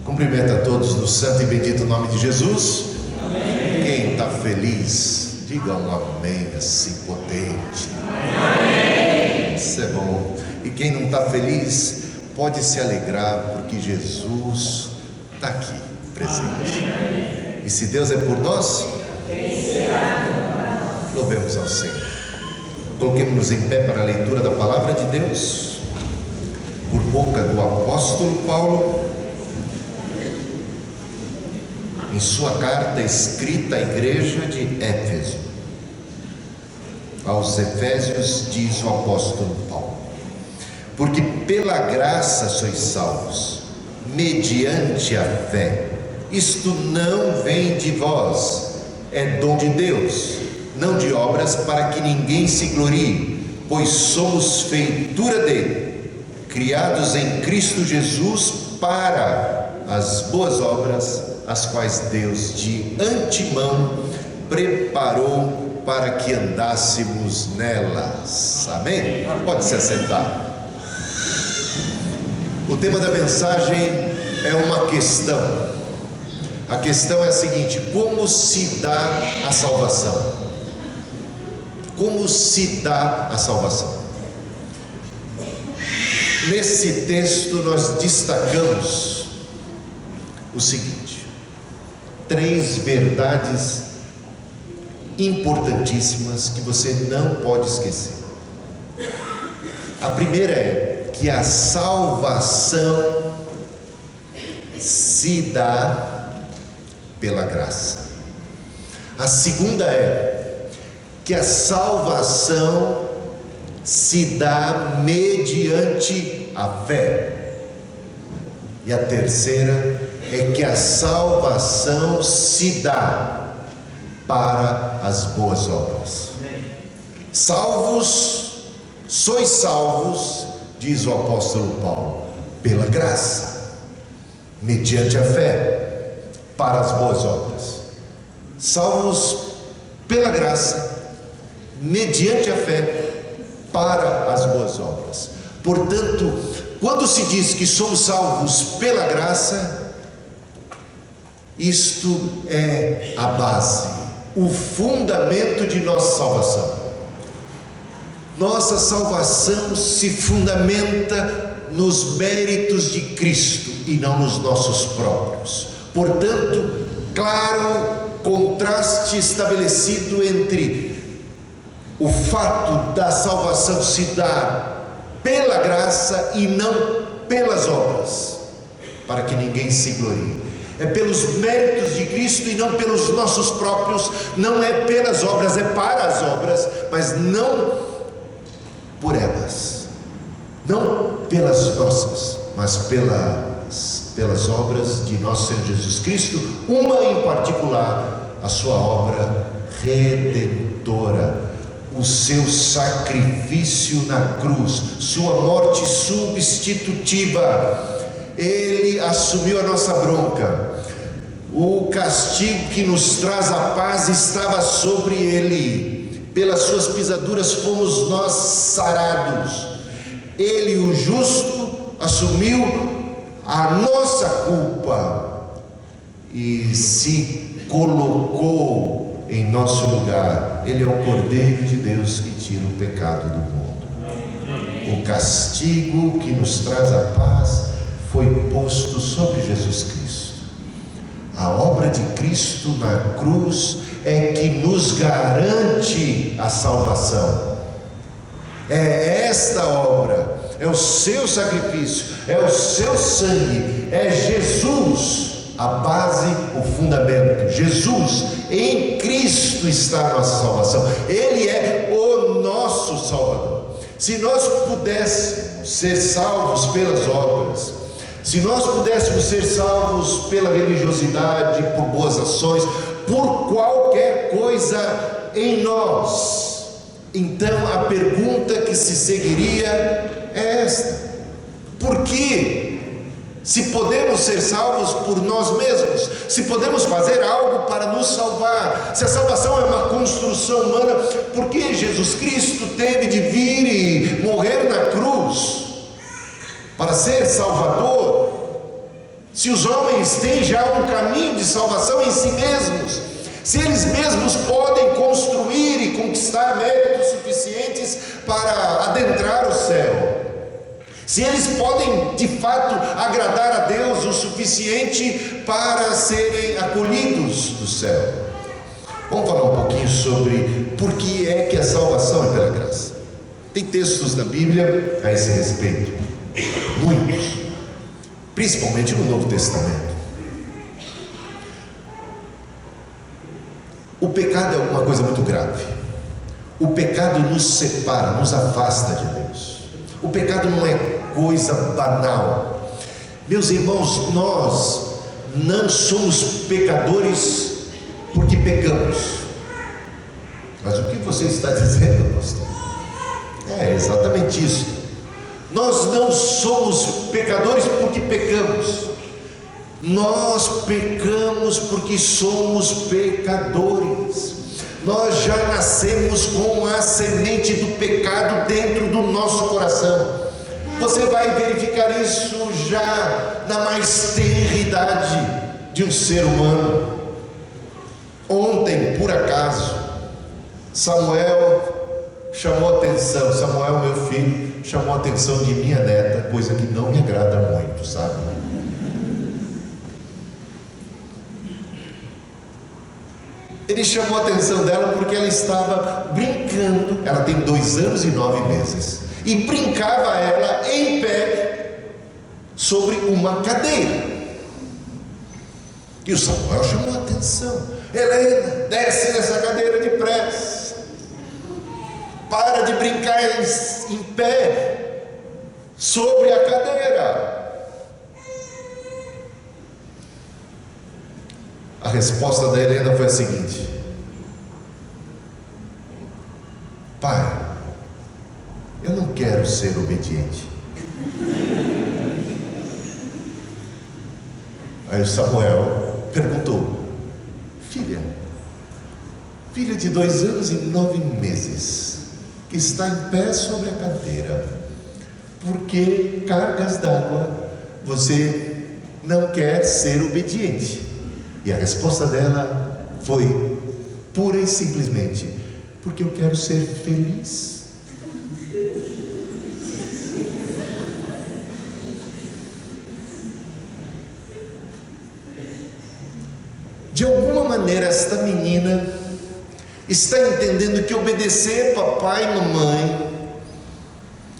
Cumprimento a todos no santo e bendito nome de Jesus. Amém. Quem está feliz, diga um amém assim potente. Amém. Isso é bom. E quem não está feliz, pode se alegrar, porque Jesus está aqui, presente. E se Deus é por nós, louvemos ao Senhor. Coloquemos-nos em pé para a leitura da palavra de Deus, por boca do apóstolo Paulo, em sua carta escrita à igreja de Éfeso. Aos Efésios diz o apóstolo Paulo: porque pela graça sois salvos, mediante a fé. Isto não vem de vós, é dom de Deus, não de obras, para que ninguém se glorie, pois somos feitura dele, criados em Cristo Jesus para as boas obras, as quais Deus de antemão preparou para que andássemos nelas. Amém? Pode se assentar. O tema da mensagem é uma questão. A questão é a seguinte: como se dá a salvação? Como se dá a salvação? Nesse texto nós destacamos o seguinte: 3 verdades importantíssimas que você não pode esquecer. A primeira é que a salvação se dá pela graça. A segunda é que a salvação se dá mediante a fé. E a terceira é que a salvação se dá para as boas obras. Salvos, sois salvos, diz o apóstolo Paulo, pela graça, mediante a fé, para as boas obras. Salvos pela graça, mediante a fé, para as boas obras. Portanto, quando se diz que somos salvos pela graça, isto é a base, o fundamento de nossa salvação. Nossa salvação se fundamenta nos méritos de Cristo e não nos nossos próprios. Portanto, claro contraste estabelecido entre o fato da salvação se dar pela graça e não pelas obras, para que ninguém se glorie. É pelos méritos de Cristo e não pelos nossos próprios. Não é pelas obras, é para as obras, mas não por elas, não pelas nossas, mas pelas obras de nosso Senhor Jesus Cristo, uma em particular, a sua obra redentora, o seu sacrifício na cruz, sua morte substitutiva. Ele assumiu a nossa bronca. O castigo que nos traz a paz estava sobre ele. Pelas suas pisaduras fomos nós sarados. Ele, o justo, assumiu a nossa culpa e se colocou em nosso lugar. Ele é o Cordeiro de Deus que tira o pecado do mundo. O castigo que nos traz a paz foi posto sobre Jesus Cristo. A obra de Cristo na cruz é que nos garante a salvação. É esta obra, é o seu sacrifício, é o seu sangue, é Jesus a base, o fundamento. Jesus, em Cristo está a nossa salvação. Ele é o nosso Salvador. Se nós pudéssemos ser salvos pelas obras, se nós pudéssemos ser salvos pela religiosidade, por boas ações, por qualquer coisa em nós, então a pergunta que se seguiria é esta: por que? Se podemos ser salvos por nós mesmos, se podemos fazer algo para nos salvar, se a salvação é uma construção humana, por que Jesus Cristo teve de vir e morrer na cruz para ser Salvador? se os homens têm já um caminho de salvação em si mesmos, se eles mesmos podem construir e conquistar méritos suficientes para adentrar o céu, se eles podem de fato agradar a Deus o suficiente para serem acolhidos do céu. Vamos falar um pouquinho sobre por que é que a salvação é pela graça. Tem textos na Bíblia a esse respeito, muitos, principalmente no Novo Testamento. O pecado é uma coisa muito grave. O pecado nos separa, nos afasta de Deus. O pecado não é coisa banal. Meus irmãos, nós não somos pecadores porque pecamos. Mas o que você está dizendo, pastor? É exatamente isso. Nós não somos pecadores porque pecamos. Nós pecamos porque somos pecadores. Nós já nascemos com a semente do pecado dentro do nosso coração. Você vai verificar isso já na mais tenra idade de um ser humano. Ontem, por acaso, Samuel chamou a atenção, Samuel, meu filho, chamou a atenção de minha neta, coisa que não me agrada muito, sabe? Ele chamou a atenção dela porque ela estava brincando, ela tem 2 anos e 9 meses, e brincava ela em pé sobre uma cadeira. E o Samuel chamou a atenção: Helena, desce dessa cadeira depressa, para de brincar em pé sobre a cadeira. A resposta da Helena foi a seguinte: pai, eu não quero ser obediente. Aí o Samuel perguntou: filha de 2 anos e 9 meses, que está em pé sobre a cadeira, por que cargas d'água você não quer ser obediente? E a resposta dela foi pura e simplesmente: porque eu quero ser feliz. De alguma maneira, esta menina está entendendo que obedecer papai e mamãe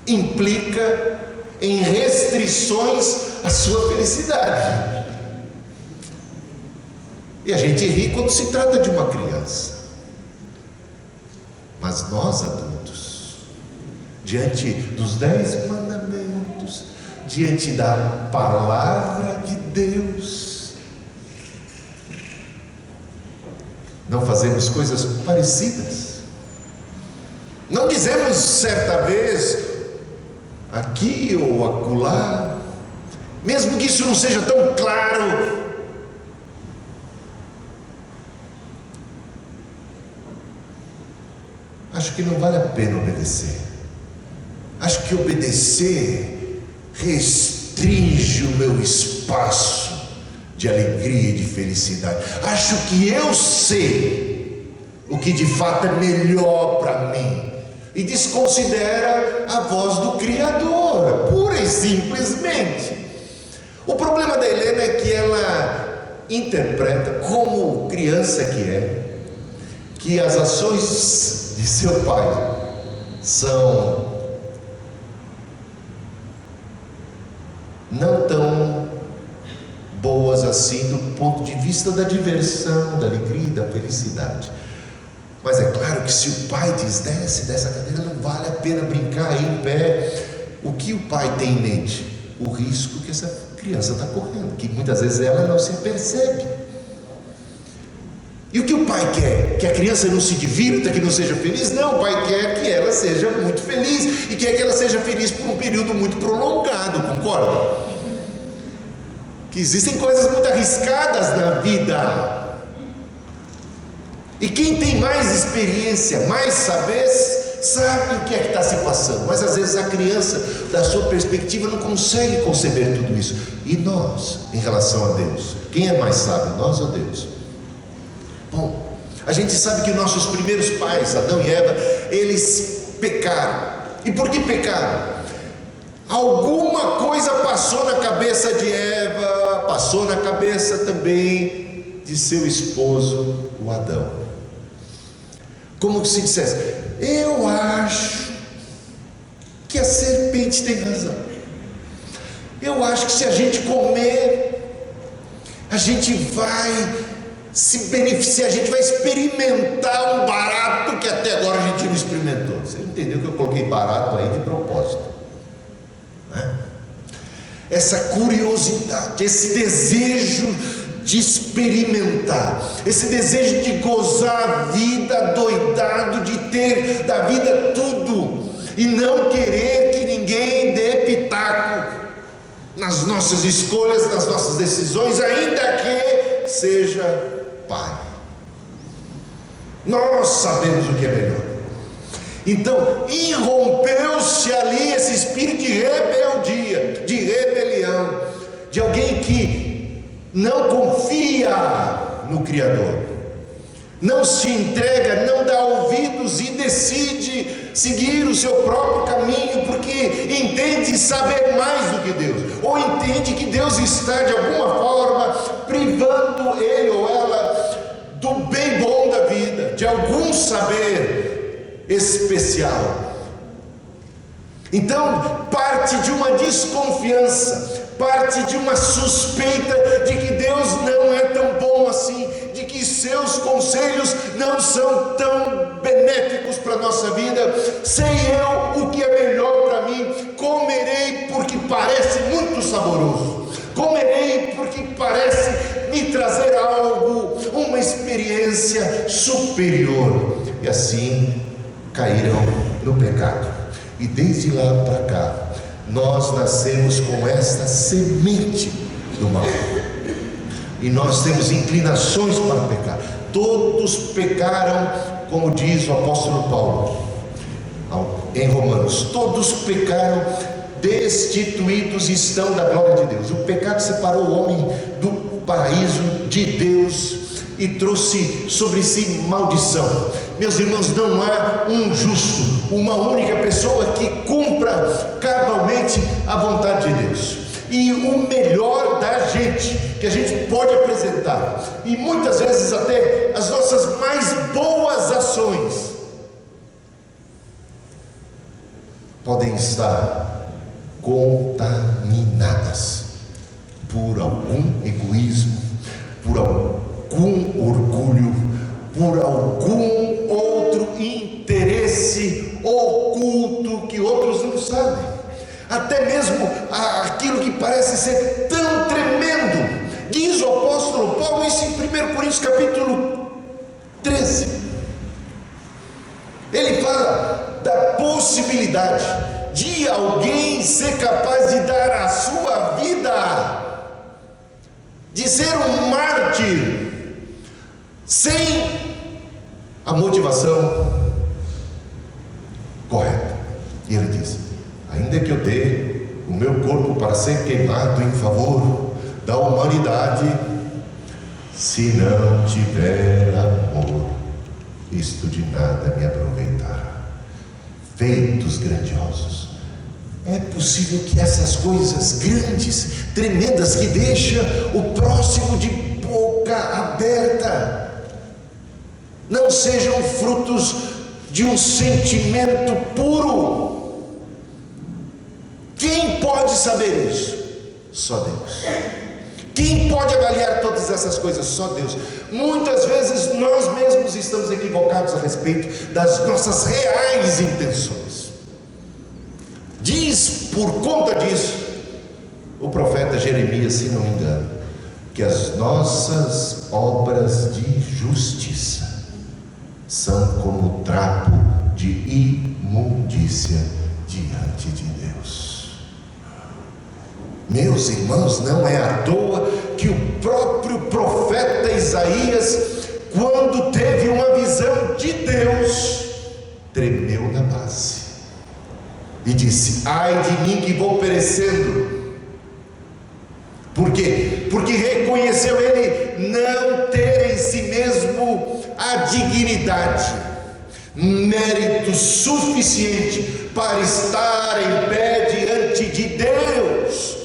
implica em restrições à sua felicidade. E a gente ri quando se trata de uma criança. Mas nós adultos, diante dos 10 mandamentos, diante da palavra de Deus, não fazemos coisas parecidas. Não dizemos certa vez, aqui ou acolá, mesmo que isso não seja tão claro, acho que não vale a pena obedecer. Acho que obedecer restringe o meu espaço de alegria e de felicidade. Acho que eu sei o que de fato é melhor para mim e desconsidera a voz do Criador, pura e simplesmente. O problema da Helena é que ela interpreta, como criança que é, que as ações de seu pai são não tão boas assim do ponto de vista da diversão, da alegria e da felicidade. Mas é claro que se o pai diz: desce dessa cadeira, não vale a pena brincar aí em pé, o que o pai tem em mente? O risco que essa criança está correndo, que muitas vezes ela não se percebe. E o que o pai quer? Que a criança não se divirta, que não seja feliz? Não, o pai quer que ela seja muito feliz, e quer que ela seja feliz por um período muito prolongado, concorda? Que existem coisas muito arriscadas na vida, e quem tem mais experiência, mais sabe o que é que está se passando, mas às vezes a criança, da sua perspectiva, não consegue conceber tudo isso. E nós, em relação a Deus, quem é mais sábio, nós ou Deus? Bom, a gente sabe que nossos primeiros pais, Adão e Eva, eles pecaram. E por que pecaram? Alguma coisa passou na cabeça de Eva, passou na cabeça também de seu esposo, o Adão. Como se dissesse: eu acho que a serpente tem razão. Eu acho que se a gente comer, a gente vai se beneficiar, a gente vai experimentar um barato que até agora a gente não experimentou. Você entendeu que eu coloquei barato aí de propósito, né? Essa curiosidade, esse desejo de experimentar, esse desejo de gozar a vida, doidado de ter da vida tudo, e não querer que ninguém dê pitaco nas nossas escolhas, nas nossas decisões, ainda que seja pai. Nós sabemos o que é melhor. Então, irrompeu-se ali esse espírito de rebeldia, de rebelião, de alguém que não confia no Criador, não se entrega, não dá ouvidos e decide seguir o seu próprio caminho, porque entende saber mais do que Deus, ou entende que Deus está de alguma forma privando ele ou ela do bem bom da vida, de algum saber especial. Então parte de uma desconfiança, parte de uma suspeita de que Deus não é tão bom assim, de que seus conselhos não são tão benéficos para a nossa vida. Sei eu o que é melhor para mim, comerei porque parece muito saboroso, comerei porque parece me trazer algo, uma experiência superior, e assim caíram no pecado. E desde lá para cá nós nascemos com esta semente do mal, e nós temos inclinações para pecar. Todos pecaram, como diz o apóstolo Paulo em Romanos, todos pecaram, destituídos estão da glória de Deus. O pecado separou o homem do paraíso de Deus e trouxe sobre si maldição. Meus irmãos, não há um justo, uma única pessoa que cumpra cabalmente a vontade de Deus. E o melhor da gente, que a gente pode apresentar, e muitas vezes até as nossas mais boas ações, podem estar contaminadas por algum egoísmo, por algum orgulho, por algum outro interesse oculto que outros não sabem, até mesmo aquilo que parece ser tão tremendo. Diz o apóstolo Paulo isso em 1 Coríntios capítulo 13, ele fala da possibilidade de alguém ser capaz de dar a sua vida, de ser um mártir, sem a motivação correta. E ele diz: ainda que eu dê o meu corpo para ser queimado em favor da humanidade, se não tiver amor, isto de nada me aproveitará. Feitos grandiosos, é possível que essas coisas grandes, tremendas, que deixam o próximo de boca aberta, não sejam frutos de um sentimento puro. Quem pode saber isso? Só Deus. Quem pode avaliar todas essas coisas? Só Deus. Muitas vezes nós mesmos estamos equivocados a respeito das nossas reais intenções. Diz por conta disso o profeta Jeremias, se não me engano, que as nossas obras de justiça são como trapo de imundícia diante de Deus. Meus irmãos, não é à toa que o próprio profeta Isaías, quando teve uma visão de Deus, tremeu na base. e disse: ai de mim que vou perecendo. Por quê? Porque reconheceu ele não ter em si mesmo a dignidade, mérito suficiente para estar em pé diante de Deus.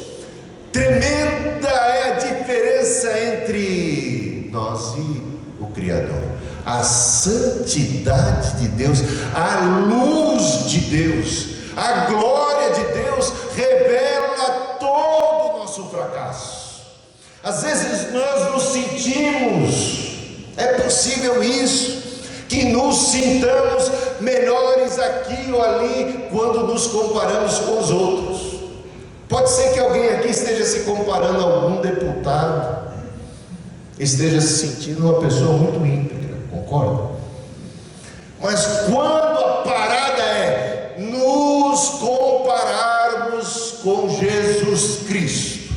Tremenda é a diferença entre nós e o Criador. A santidade de Deus, a luz de Deus, a glória de Deus revela todo o nosso fracasso. Às vezes nós nos sentimos, é possível isso, que nos sintamos melhores aqui ou ali quando nos comparamos com os outros. Pode ser que alguém aqui esteja se comparando a algum deputado, esteja se sentindo uma pessoa muito íntegra, concorda? Mas quando a parada é nos compararmos com Jesus Cristo,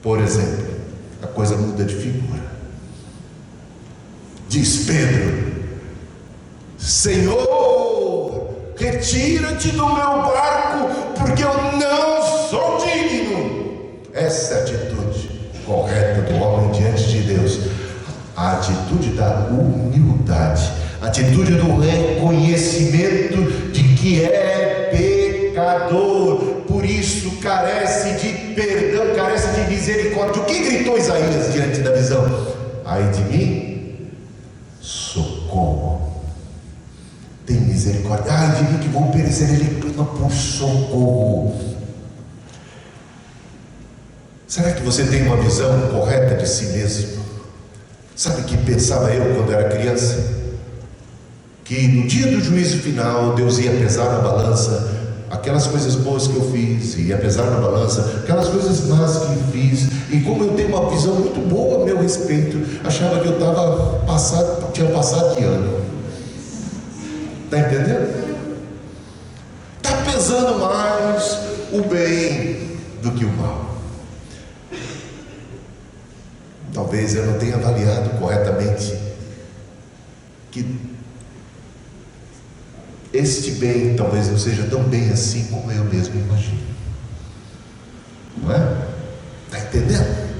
por exemplo, a coisa muda de figura. Diz Pedro: Senhor, retira-te do meu barco, porque eu não sou digno. Essa é a atitude correta do homem diante de Deus, a atitude da humildade, a atitude do reconhecimento de que é pecador, por isso carece de perdão, carece de misericórdia. O que gritou Isaías diante da visão? Ai de mim, socorro, tem misericórdia. Ai de mim que vou perecer. Ele clama por socorro. Será que você tem uma visão correta de si mesmo? Sabe o que pensava eu quando era criança? Que no dia do juízo final Deus ia pesar na balança aquelas coisas boas que eu fiz, ia pesar na balança aquelas coisas más que eu fiz. E como eu tenho uma visão muito boa a meu respeito, achava que eu tinha passado de ano. Está entendendo? Está pesando mais o bem do que o mal. Talvez eu não tenha avaliado corretamente que este bem talvez não seja tão bem assim como eu mesmo imagino. Não é? Está entendendo?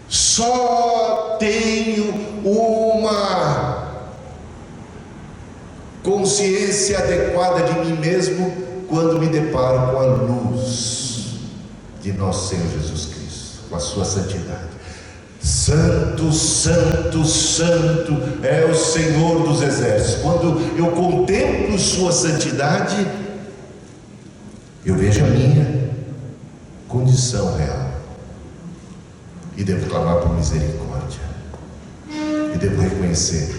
Só tenho uma consciência adequada de mim mesmo quando me deparo com a luz de nosso Senhor Jesus Cristo, com a sua santidade. Santo, santo, santo é o Senhor dos exércitos. Quando eu contemplo sua santidade, eu vejo a minha condição real e devo clamar por misericórdia, e devo reconhecer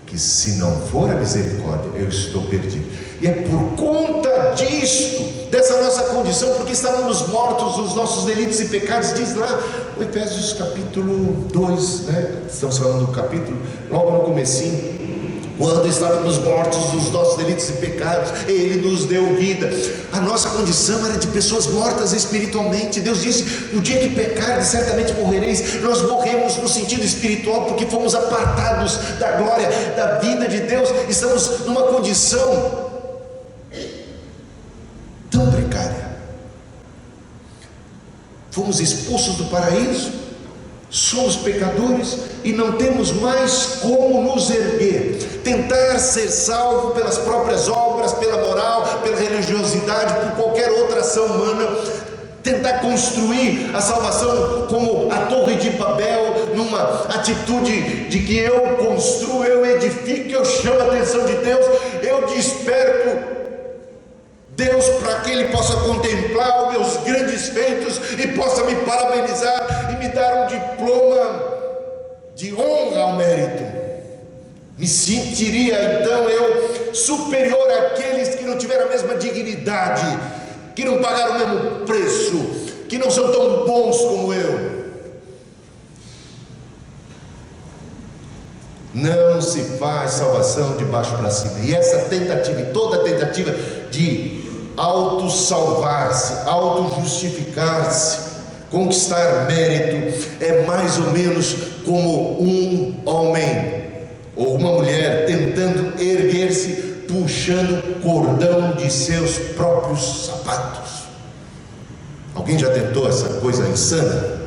que se não for a misericórdia, eu estou perdido. E é por conta disto, dessa nossa condição, porque estávamos mortos nos nossos delitos e pecados, diz lá o Efésios capítulo 2, né? Estamos falando do capítulo, logo no comecinho. Quando estávamos mortos nos nossos delitos e pecados, Ele nos deu vida. A nossa condição era de pessoas mortas espiritualmente. Deus disse: no dia que pecardes, certamente morrereis. Nós morremos no sentido espiritual, porque fomos apartados da glória, da vida de Deus. Estamos numa condição tão precária. Fomos expulsos do paraíso, somos pecadores e não temos mais como nos erguer. Tentar ser salvo pelas próprias obras, pela moral, pela religiosidade, por qualquer outra ação humana. Tentar construir a salvação como a Torre de Babel, numa atitude de que eu construo, eu edifico, eu chamo a atenção de Deus, eu desperto Deus para que Ele possa contemplar os meus grandes feitos e possa me parabenizar e me dar um diploma de honra ao mérito. Me sentiria então eu superior àqueles que não tiveram a mesma dignidade, que não pagaram o mesmo preço, que não são tão bons como eu. Não se faz salvação de baixo para cima. E essa tentativa, e toda tentativa de auto-salvar-se, auto-justificar-se, conquistar mérito, é mais ou menos como um homem ou uma mulher tentando erguer-se, puxando cordão de seus próprios sapatos. Alguém já tentou essa coisa insana?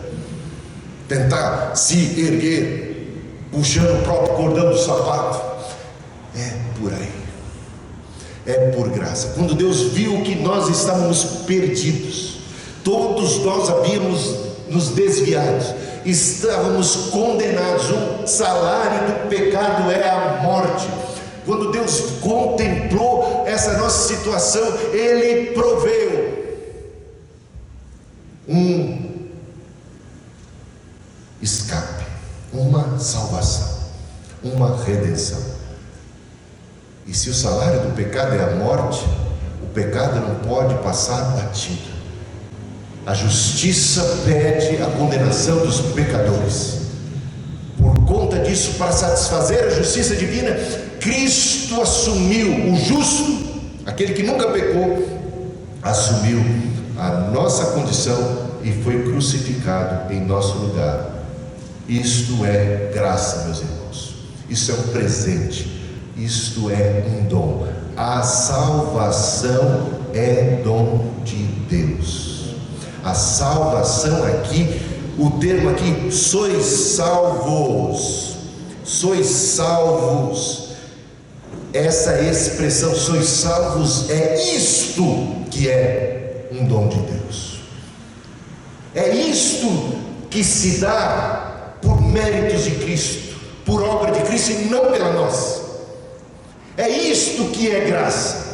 Tentar se erguer puxando o próprio cordão do sapato? É por aí. É por graça. Quando Deus viu que nós estávamos perdidos, todos nós havíamos nos desviado, estávamos condenados, o salário do pecado é a morte. Quando Deus contemplou essa nossa situação, Ele proveu um escape, uma salvação, uma redenção. E se o salário do pecado é a morte, o pecado não pode passar batido. A justiça pede a condenação dos pecadores. Por conta disso, para satisfazer a justiça divina, Cristo assumiu, o justo, aquele que nunca pecou, assumiu a nossa condição e foi crucificado em nosso lugar. Isto é graça, meus irmãos. Isso é um presente. Isto é um dom. A salvação é dom de Deus. A salvação aqui, o termo aqui, sois salvos. Sois salvos. Essa expressão, sois salvos, é isto que é um dom de Deus. É isto que se dá por méritos de Cristo, por obra de Cristo e não pela nossa. É isto que é graça.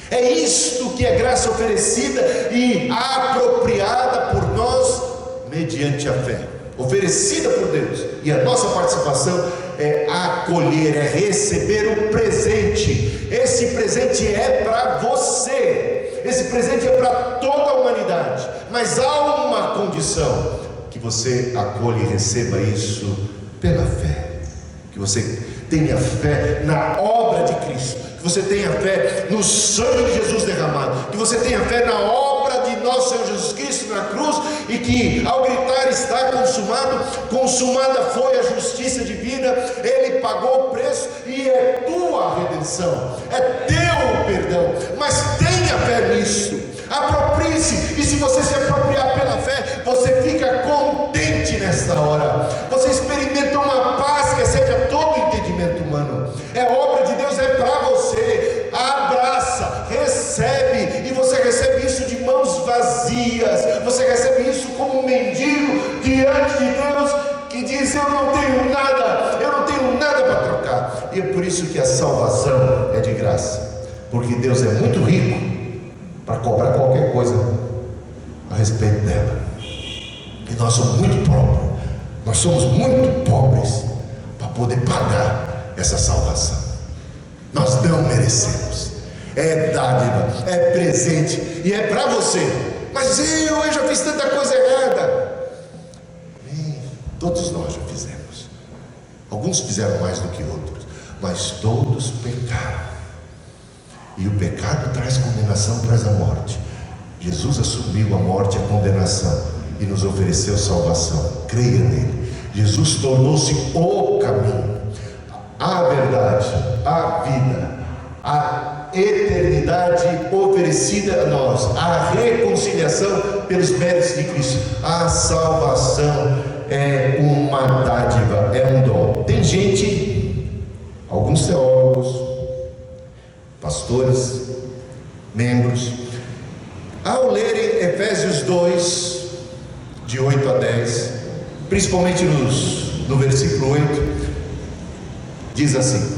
É isto que é graça oferecida e apropriada por nós mediante a fé, oferecida por Deus. E a nossa participação é acolher, é receber o presente. Esse presente é para você. Esse presente é para toda a humanidade. Mas há uma condição: que você acolha e receba isso pela fé. Que você tenha fé na obra de Cristo, que você tenha fé no sangue de Jesus derramado, que você tenha fé na obra de nosso Senhor Jesus Cristo na cruz, e que ao gritar está consumado, consumada foi a justiça divina, Ele pagou o preço e é tua redenção, é teu perdão. Mas tenha fé nisso, aproprie-se, e se você se apropriar pela fé, você fica contente nesta hora, você experimenta uma paz que excede a todo entendimento humano. É obra de Deus, é para você. Abraça, recebe, e você recebe isso de mãos vazias. Você recebe isso como um mendigo diante de Deus que diz: eu não tenho nada para trocar. E é por isso que a salvação é de graça, porque Deus é muito rico para cobrar qualquer coisa a respeito dela. E nós somos muito pobres para poder pagar essa salvação. Nós não merecemos. É dádiva, é presente e é para você. Mas eu já fiz tanta coisa errada. Todos nós já fizemos. Alguns fizeram mais do que outros, mas todos pecaram. E o pecado traz condenação, traz a morte. Jesus assumiu a morte e a condenação e nos ofereceu salvação. Creia nele. Jesus tornou-se o caminho, a verdade, a vida, a eternidade oferecida a nós, a reconciliação pelos méritos de Cristo. A salvação é uma dádiva, é um dom. Tem gente, alguns teólogos, pastores, membros, ao lerem Efésios 2, de 8 a 10, principalmente no versículo 8, diz assim: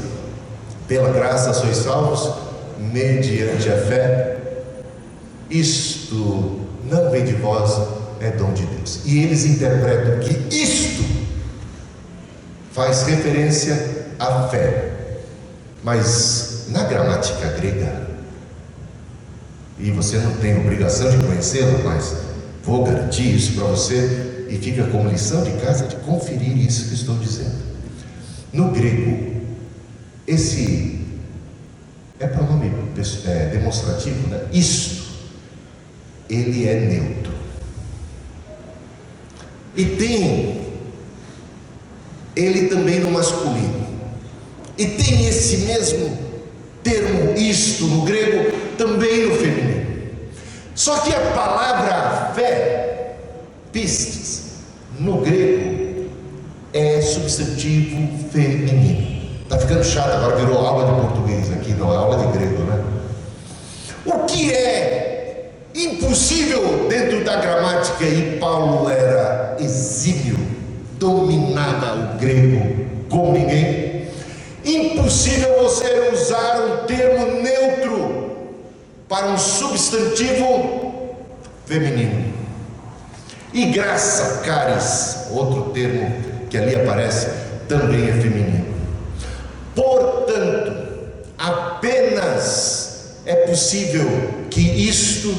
pela graça sois salvos, mediante a fé, isto não vem de vós, é dom de Deus. E eles interpretam que isto faz referência à fé, mas na gramática grega, e você não tem obrigação de conhecê-la, mas vou garantir isso para você, e fica como lição de casa de conferir isso que estou dizendo. No grego, esse é pronome demonstrativo, né? Isto, ele é neutro. E tem ele também no masculino. E tem esse mesmo termo isto no grego, também no feminino. Só que a palavra fé, pistes, no grego, é substantivo feminino. Está ficando chato, agora virou aula de português aqui, não é aula de grego, né? O que é impossível dentro da gramática, e Paulo era exímio, dominava o grego como ninguém. Impossível você usar um termo neutro para um substantivo feminino. E graça, caris, outro termo que ali aparece, também é feminino. Portanto, apenas é possível que isto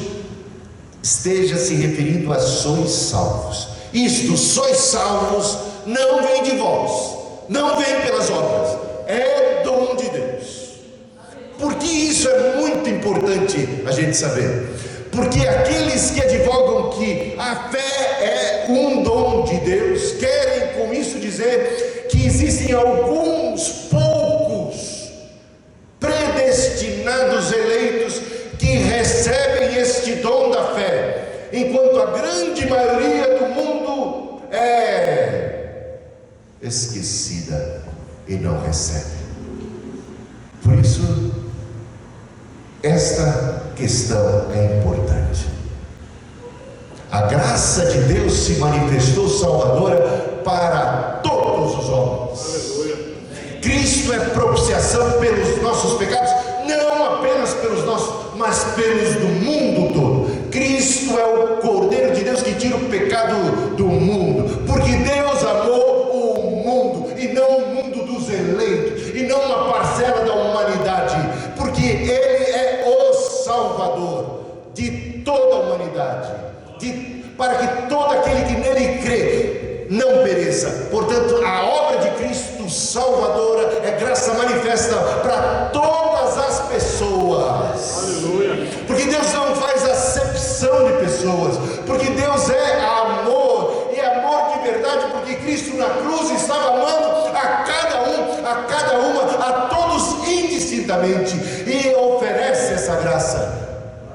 esteja se referindo a sois salvos. Isto, sois salvos, não vem de vós, não vem pelas obras, é dom de Deus. Por que isso é muito importante a gente saber? Porque aqueles que advogam que a fé é um dom de Deus, querem com isso dizer que existem alguns poucos predestinados eleitos que recebem este dom da fé, enquanto a grande maioria do mundo é esquecida e não recebe. Por isso, esta questão é importante. A graça de Deus se manifestou salvadora para todos os homens. Cristo é propiciação pelos nossos pecados, não apenas pelos nossos, mas pelos do mundo todo. Cristo é o Cordeiro de Deus que tira o pecado do mundo, porque Deus amou o mundo, e não o mundo dos eleitos, e não uma parcela da humanidade, porque Ele é o Salvador de toda a humanidade, para que todo aquele que nele crê não pereça. Portanto, a obra de Cristo salvadora é graça manifesta para todas as pessoas. Aleluia. Porque Deus não faz acepção de pessoas, porque Deus é amor, e amor de verdade, porque Cristo na cruz estava amando a cada uma, a todos indistintamente, e oferece essa graça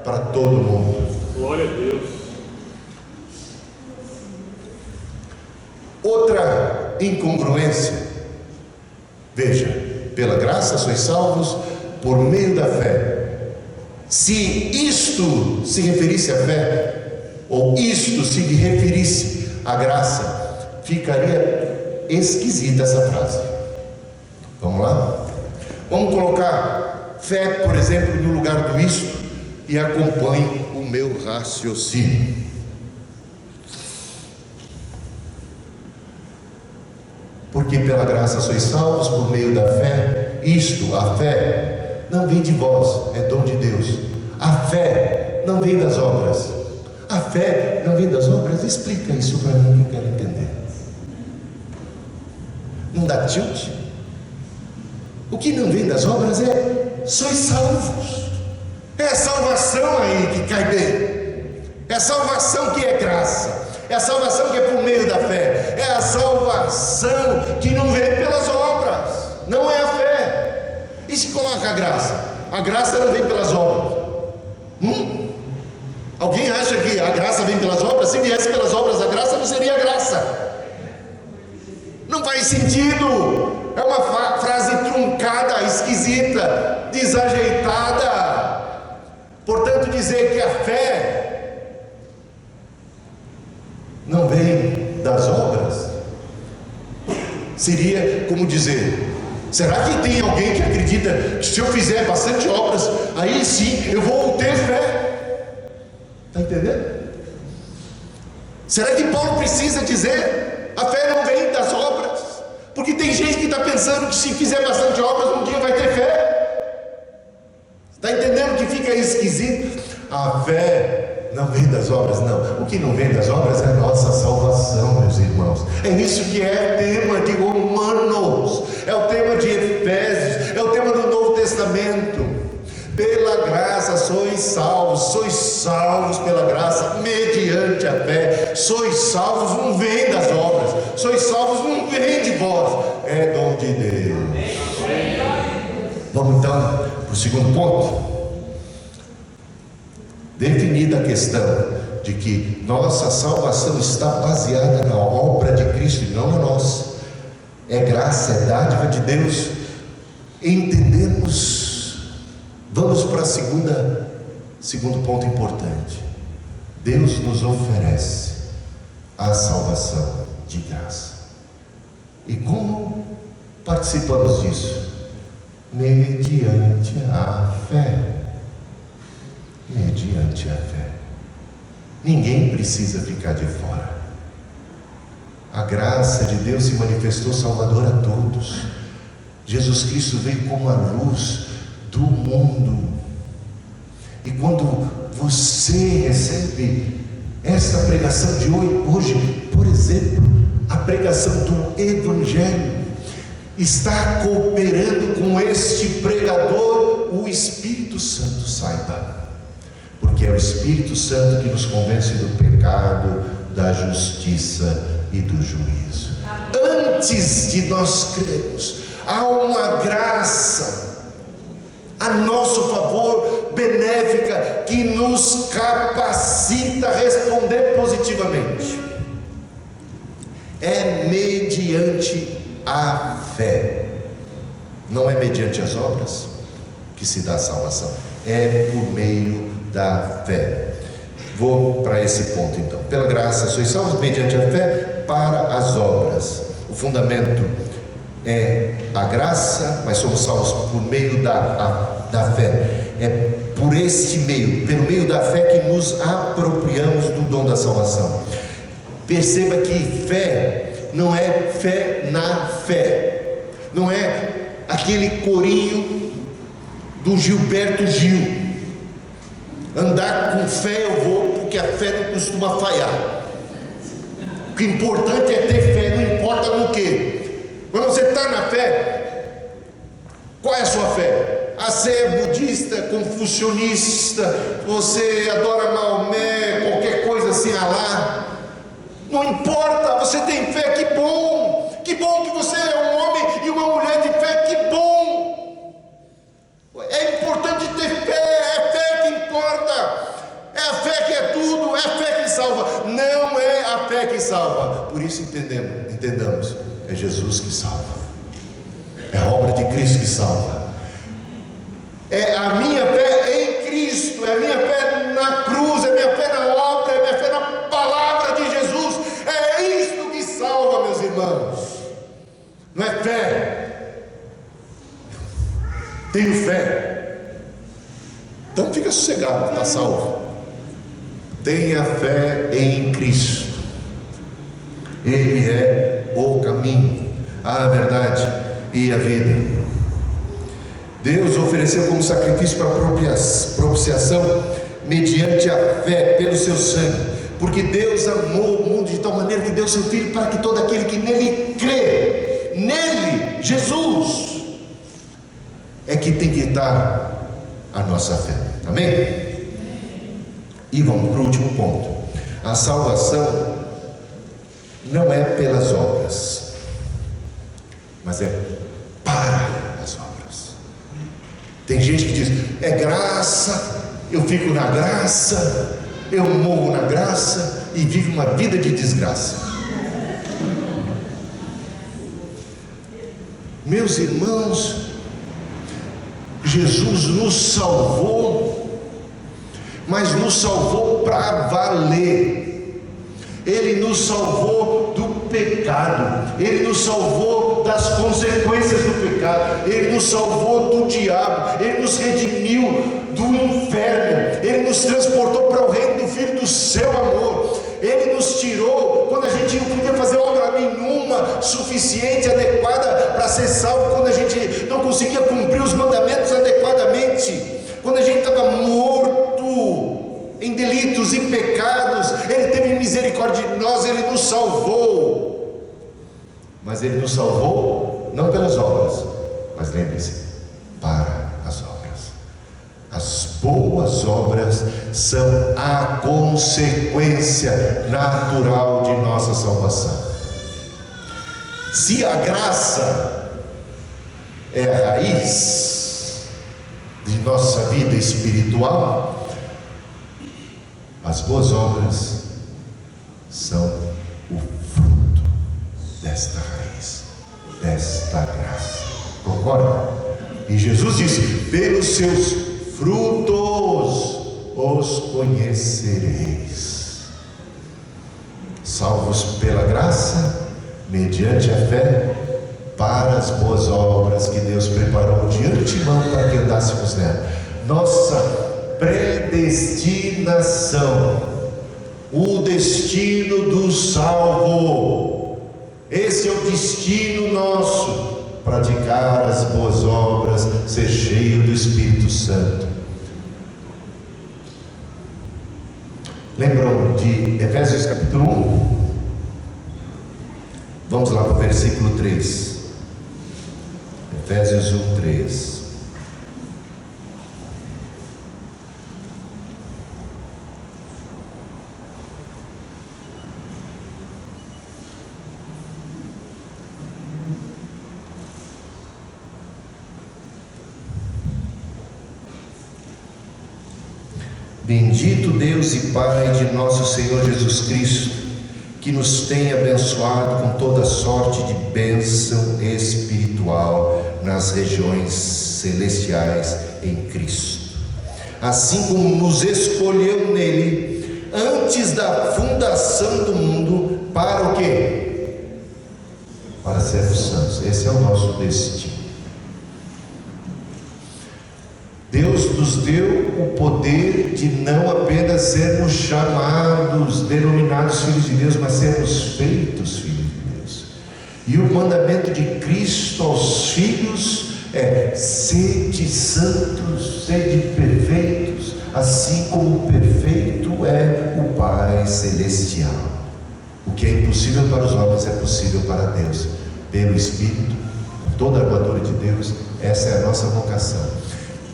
para todo mundo. Glória a Deus. Outra incongruência, veja, pela graça sois salvos por meio da fé. Se isto se referisse à fé, ou isto se referisse à graça, ficaria esquisita essa frase. Vamos lá? Vamos colocar fé, por exemplo, no lugar do isto, e acompanhe o meu raciocínio. Porque pela graça sois salvos por meio da fé. Isto, a fé, não vem de vós, é dom de Deus. A fé não vem das obras. A fé não vem das obras. Explica isso para mim que eu quero entender. Não dá tilt? O que não vem das obras é sois salvos. É a salvação aí que cai bem. É a salvação que é graça. É a salvação que é por meio da fé. É a salvação que não vem pelas obras. Não é a fé. E se coloca a graça? A graça não vem pelas obras. Alguém acha que a graça vem pelas obras? Se viesse pelas obras a graça, não seria graça. Não faz sentido. É uma frase truncada, esquisita, desajeitada. Portanto, dizer que a fé não vem das obras seria como dizer: será que tem alguém que acredita que se eu fizer bastante obras, aí sim eu vou ter fé? Está entendendo? Será que Paulo precisa dizer a fé não vem das obras? Porque tem gente que está pensando que se fizer bastante obras um dia vai ter fé. Está entendendo que fica esquisito? A fé não vem das obras, não. O que não vem das obras é a nossa salvação, meus irmãos. É isso que é tema de Romanos, é o tema de Efésios, é o tema do Novo Testamento. Pela graça sois salvos pela graça, mediante a fé. Sois salvos, não vem das obras. Sois salvos, não vem de vós, é dom de Deus. Vamos então O segundo ponto, definida a questão de que nossa salvação está baseada na obra de Cristo e não na nossa, é graça, é dádiva de Deus, entendemos, vamos para segundo ponto importante. Deus nos oferece a salvação de graça. E como participamos disso? Mediante a fé. Mediante a fé. Ninguém precisa ficar de fora. A graça de Deus se manifestou salvadora a todos. Jesus Cristo veio como a luz do mundo. E quando você recebe esta pregação de hoje, por exemplo, a pregação do Evangelho, está cooperando com este pregador, o Espírito Santo, saiba, porque é o Espírito Santo que nos convence do pecado, da justiça e do juízo. Antes de nós crermos, há uma graça a nosso favor, benéfica, que nos capacita a responder positivamente. É mediante a fé, não é mediante as obras que se dá a salvação, é por meio da fé. Vou para esse ponto então. Pela graça sois salvos mediante a fé para as obras. O fundamento é a graça, mas somos salvos por meio da fé. É por este meio, pelo meio da fé, que nos apropriamos do dom da salvação. Perceba que fé não é fé na fé, não é aquele corinho do Gilberto Gil. Andar com fé eu vou, porque a fé não costuma falhar. O que é importante é ter fé, não importa no que. Quando você está na fé, qual é a sua fé? Você é budista, confucionista, você adora Maomé, qualquer coisa assim, Alá. Não importa, você tem fé, que bom que você é um homem e uma mulher de fé, que bom. É importante ter fé, é fé que importa, é a fé que é tudo, é a fé que salva. Não é a fé que salva, por isso entendamos, é Jesus que salva, é a obra de Cristo que salva, é a minha fé em Cristo, é a minha fé na cruz, é a minha fé na obra, é a minha fé na palavra de Jesus, é isto que salva, meus irmãos. Não é fé, tenho fé, então fica sossegado, está salvo. Tenha fé em Cristo, Ele é o caminho, a verdade e a vida. Deus ofereceu como sacrifício para propiciação mediante a fé pelo seu sangue, porque Deus amou o mundo de tal maneira que deu seu Filho para que todo aquele que nele crê, nele, Jesus, é que tem que estar a nossa fé. Amém? E vamos para o último ponto. A salvação não é pelas obras, mas é para as obras. Tem gente que diz, é graça, eu fico na graça, eu morro na graça e vivo uma vida de desgraça. Meus irmãos, Jesus nos salvou, mas nos salvou para valer. Ele nos salvou do pecado, Ele nos salvou das consequências do pecado, Ele nos salvou do diabo, Ele nos redimiu do inferno, Ele nos transportou para o reino do Filho do seu amor. Ele nos tirou quando a gente não podia fazer obra nenhuma suficiente, adequada para ser salvo, quando a gente não conseguia cumprir os mandamentos adequadamente, quando a gente estava morto em delitos e pecados. Ele teve misericórdia de nós, Ele nos salvou, mas Ele nos salvou não pelas obras, mas lembre-se, para as obras. As boas obras são a consequência natural de nossa salvação. Se a graça é a raiz, de nossa vida espiritual, as boas obras são o fruto desta raiz, desta graça. Concorda? E Jesus disse: pelos seus frutos os conhecereis. Salvos pela graça, mediante a fé, para as boas obras que Deus preparou de antemão para que andássemos nela. Nossa predestinação, o destino do salvo, esse é o destino nosso: praticar as boas obras, ser cheio do Espírito Santo. Lembram de Efésios capítulo 1? Vamos lá para o versículo 3. Efésios 1, 3. Bendito Deus e Pai de nosso Senhor Jesus Cristo, que nos tem abençoado com toda sorte de bênção espiritual nas regiões celestiais em Cristo, assim como nos escolheu nele antes da fundação do mundo, para o quê? Para sermos santos. Esse é o nosso destino. Deus nos deu o poder de não apenas sermos chamados, denominados filhos de Deus, mas sermos feitos filhos de Deus. E o mandamento de Cristo aos filhos é: sede santos, sede perfeitos, assim como perfeito é o Pai Celestial. O que é impossível para os homens é possível para Deus, pelo Espírito, toda a armadura de Deus. Essa é a nossa vocação.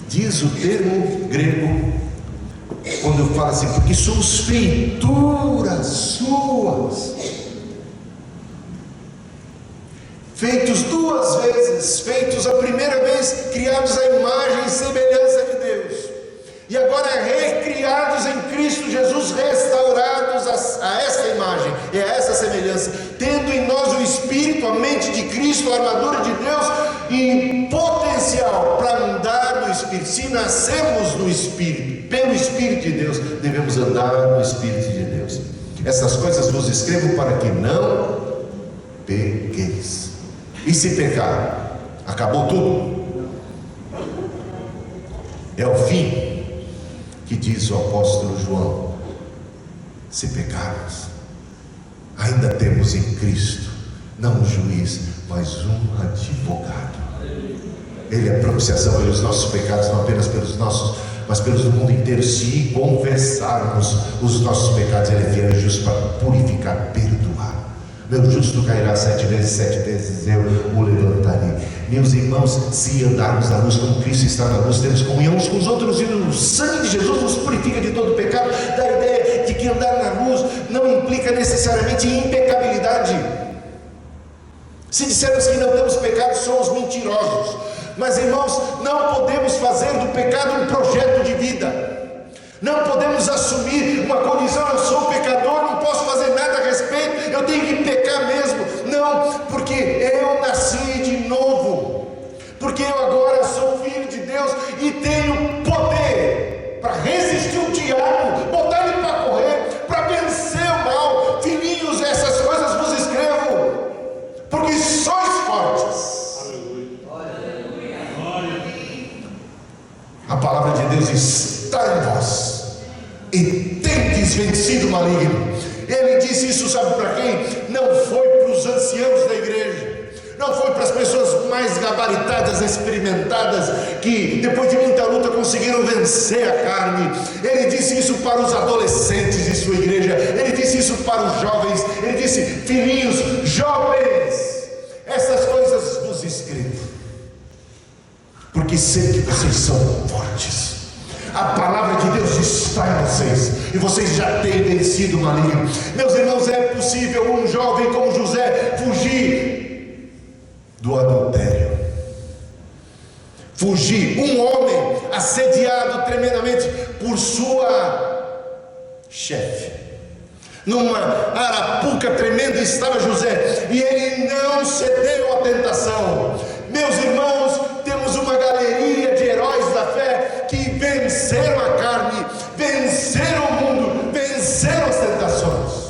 Diz o termo grego, quando fala assim: porque somos feituras suas, feitos duas vezes, feitos a primeira vez, criados à imagem e semelhança de Deus, e agora recriados em Cristo Jesus, restaurados a essa imagem e a essa semelhança, tendo em nós o Espírito, a mente de Cristo, a armadura de Deus e potencial para andar no Espírito. Se nascemos no Espírito, pelo Espírito de Deus, devemos andar no Espírito de Deus. Essas coisas vos escrevo para que não pequeis. E se pecar, acabou tudo. É o fim que diz o apóstolo João: se pecarmos, ainda temos em Cristo não um juiz, mas um advogado. Ele é propiciação pelos nossos pecados, não apenas pelos nossos, mas pelos do mundo inteiro. Se confessarmos os nossos pecados, Ele é fiel e justo para purificar, perdoar. Meu justo cairá 7 vezes eu o levantarei. Meus irmãos, se andarmos na luz como Cristo está na luz, temos comunhão uns com os outros, e o sangue de Jesus nos purifica de todo pecado. Da ideia de que andar na luz não implica necessariamente impecabilidade. Se dissermos que não temos pecado, somos mentirosos. Mas, irmãos, não podemos fazer do pecado um projeto de vida. Não podemos assumir uma condição: eu sou pecador, não posso fazer nada a respeito, eu tenho que pecar mesmo. Não, porque eu nasci de novo, porque eu agora sou filho de Deus e tenho poder para resistir o diabo, botar ele para correr, para vencer o mal. Filhinhos, essas coisas vos escrevo, porque sois fortes. A palavra de Deus está em vós e tendes vencido o maligno. Ele disse isso, sabe para quem? Não foi para os anciãos da igreja, não foi para as pessoas mais gabaritadas, experimentadas, que depois de muita luta conseguiram vencer a carne. Ele disse isso para os adolescentes de sua igreja, ele disse isso para os jovens. Ele disse: filhinhos, jovens, essas coisas vos escrevo, porque sei que vocês são fortes. A palavra de Deus está em vocês e vocês já têm vencido o maligno. Meus irmãos, é possível um jovem como José fugir do adultério, fugir, um homem assediado tremendamente por sua chefe. Numa arapuca tremenda estava José, e ele não cedeu à tentação. Meus irmãos, temos uma galeria de heróis da fé que venceram a carne, venceram o mundo, venceram as tentações.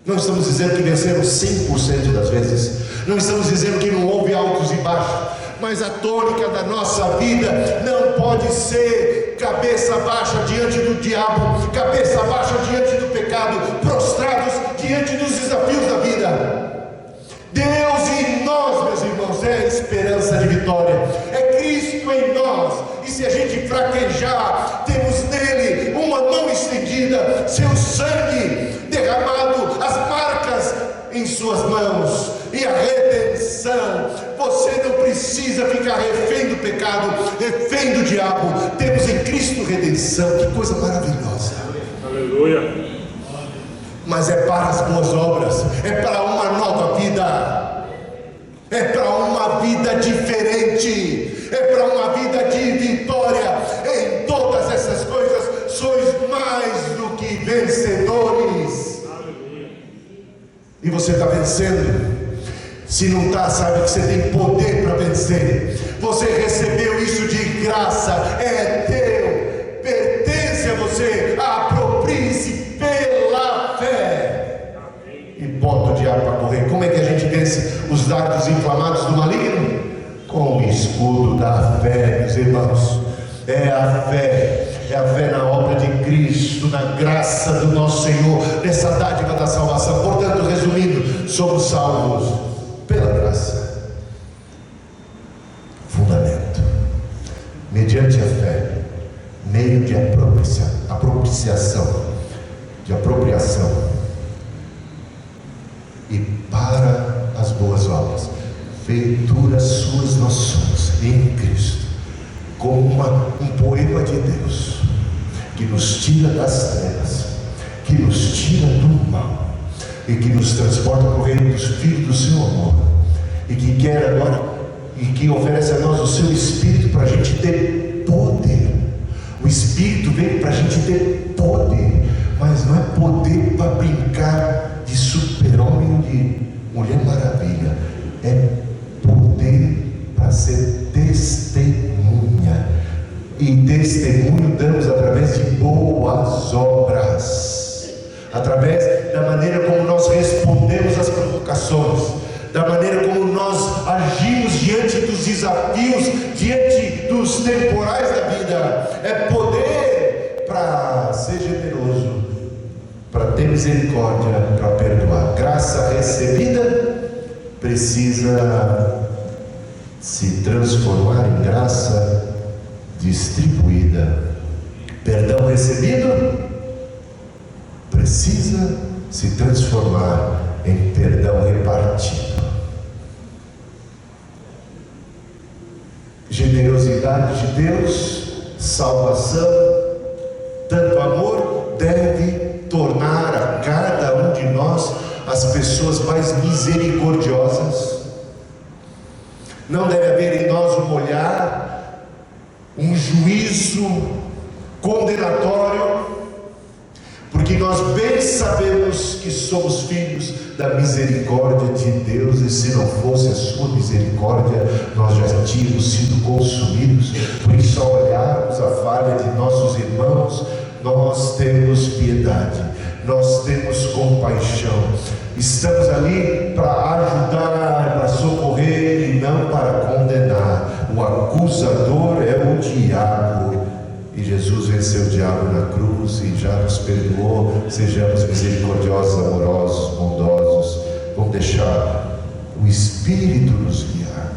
Não estamos dizendo que venceram 100% das vezes, não estamos dizendo que não houve altos e baixos, mas a tônica da nossa vida não pode ser cabeça baixa diante do diabo, cabeça baixa diante do pecado, prostrados diante dos desafios da vida. Deus em nós, meus irmãos, é a esperança de vitória, é Cristo em nós, e se a gente fraquejar, temos nele uma mão estendida, seu sangue derramado, as marcas em suas mãos, e a redenção. Você não precisa ficar refém do pecado, refém do diabo. Temos em Cristo redenção. Que coisa maravilhosa. Aleluia. Mas é para as boas obras, é para uma nova vida, é para uma vida diferente, é para uma vida de vitória. Em todas essas coisas sois mais do que vencedores. E você está vencendo. Se não está, sabe que você tem poder para vencer. Você recebeu isso de graça, é teu, pertence a você. Aproprie-se pela fé e bota o diabo para correr. Como é que a gente vence os dardos inflamados do maligno? Com o escudo da fé, meus irmãos. É a fé na obra de Cristo, na graça do nosso Senhor, nessa dádiva da salvação. Portanto, resumindo, somos salvos pela graça. Fundamento: mediante a fé, meio de apropriação, e para as boas obras, feitura suas nós somos em Cristo, como um poema de Deus, que nos tira das trevas, que nos tira do mal, e que nos transporta para o reino dos filhos do seu amor, e que quer agora, e que oferece a nós o seu Espírito para a gente ter poder. O Espírito veio para a gente ter poder, mas não é poder para brincar de super-homem ou de Mulher Maravilha, é poder para ser testemunha, e testemunho damos através de boas obras, através da maneira como nós respondemos às provocações, da maneira como nós agimos diante dos desafios, diante dos temporais da vida. É poder para ser generoso, para ter misericórdia, para perdoar. Graça recebida precisa se transformar em graça distribuída. Perdão recebido precisa se transformar em perdão repartido. Generosidade de Deus, salvação, tanto amor deve tornar a cada um de nós as pessoas mais misericordiosas. Não deve haver em nós um olhar, um juízo condenatório, porque nós bem sabemos que somos filhos da misericórdia de Deus, e se não fosse a sua misericórdia, nós já tínhamos sido consumidos. Por isso, ao olharmos a falha de nossos irmãos, nós temos piedade, nós temos compaixão, estamos ali para ajudar, para socorrer e não para condenar. O acusador é o diabo, e Jesus venceu o diabo na cruz e já nos perdoou. Sejamos misericordiosos, amorosos, bondosos. Vamos deixar o Espírito nos guiar.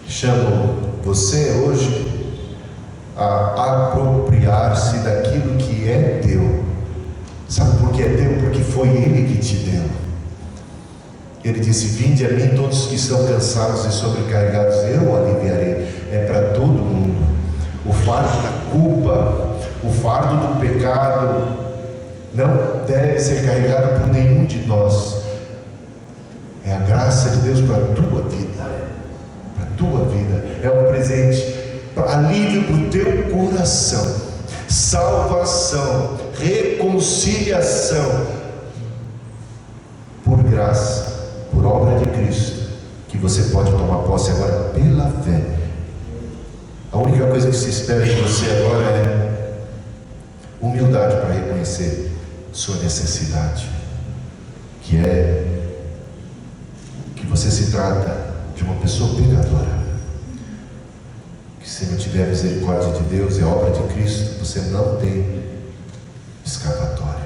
Chamo você hoje a apropriar-se daquilo que é teu. Sabe por que é teu? Porque foi Ele que te deu. Ele disse: vinde a mim todos que estão cansados e sobrecarregados, eu aliviarei. É para todo mundo. O fardo da culpa, o fardo do pecado não deve ser carregado por nenhum de nós. É a graça de Deus para a tua vida, para a tua vida, é um presente, alívio para o teu coração, salvação, reconciliação, por graça, por obra de Cristo, que você pode tomar posse agora pela fé. A única coisa que se espera de você agora é humildade para reconhecer sua necessidade, que é que você se trata de uma pessoa pecadora, que se não tiver a misericórdia de Deus e a obra de Cristo, você não tem escapatória.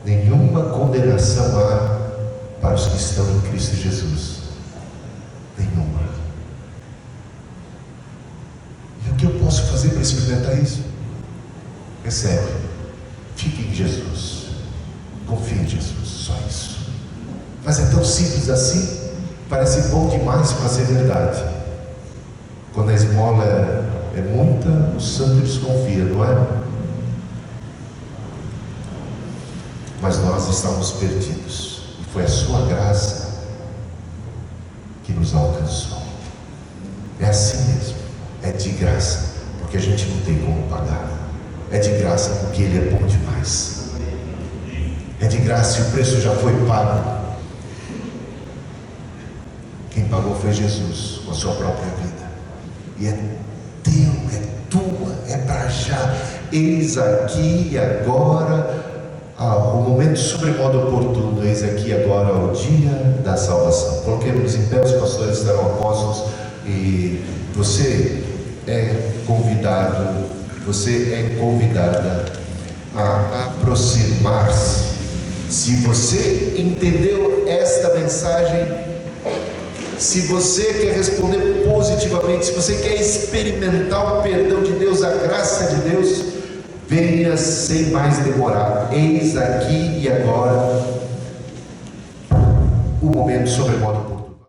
Nenhuma condenação há para os que estão em Cristo Jesus. Nenhuma. E o que eu posso fazer para experimentar isso? Recebe. Fique em Jesus. Confie em Jesus. Só isso. Mas é tão simples assim. Parece bom demais para ser verdade. Quando a esmola é muita, o santo desconfia, não é? Mas nós estávamos perdidos. E foi a sua graça que nos alcançou. É assim mesmo. É de graça. Porque a gente não tem como pagar. É de graça porque Ele é bom demais. É de graça e o preço já foi pago. Quem pagou foi Jesus, com a sua própria vida. E é teu, é tua, é para já. Eis aqui e agora o momento sobremodo oportuno. Eis aqui agora o dia da salvação. Coloquemos em pé, os pastores estarão apóstolos. E você é convidado, você é convidada a aproximar-se. Se você entendeu esta mensagem, se você quer responder positivamente, se você quer experimentar o perdão de Deus, a graça de Deus, venha sem mais demorar. Eis aqui e agora o momento sobremodo oportuno.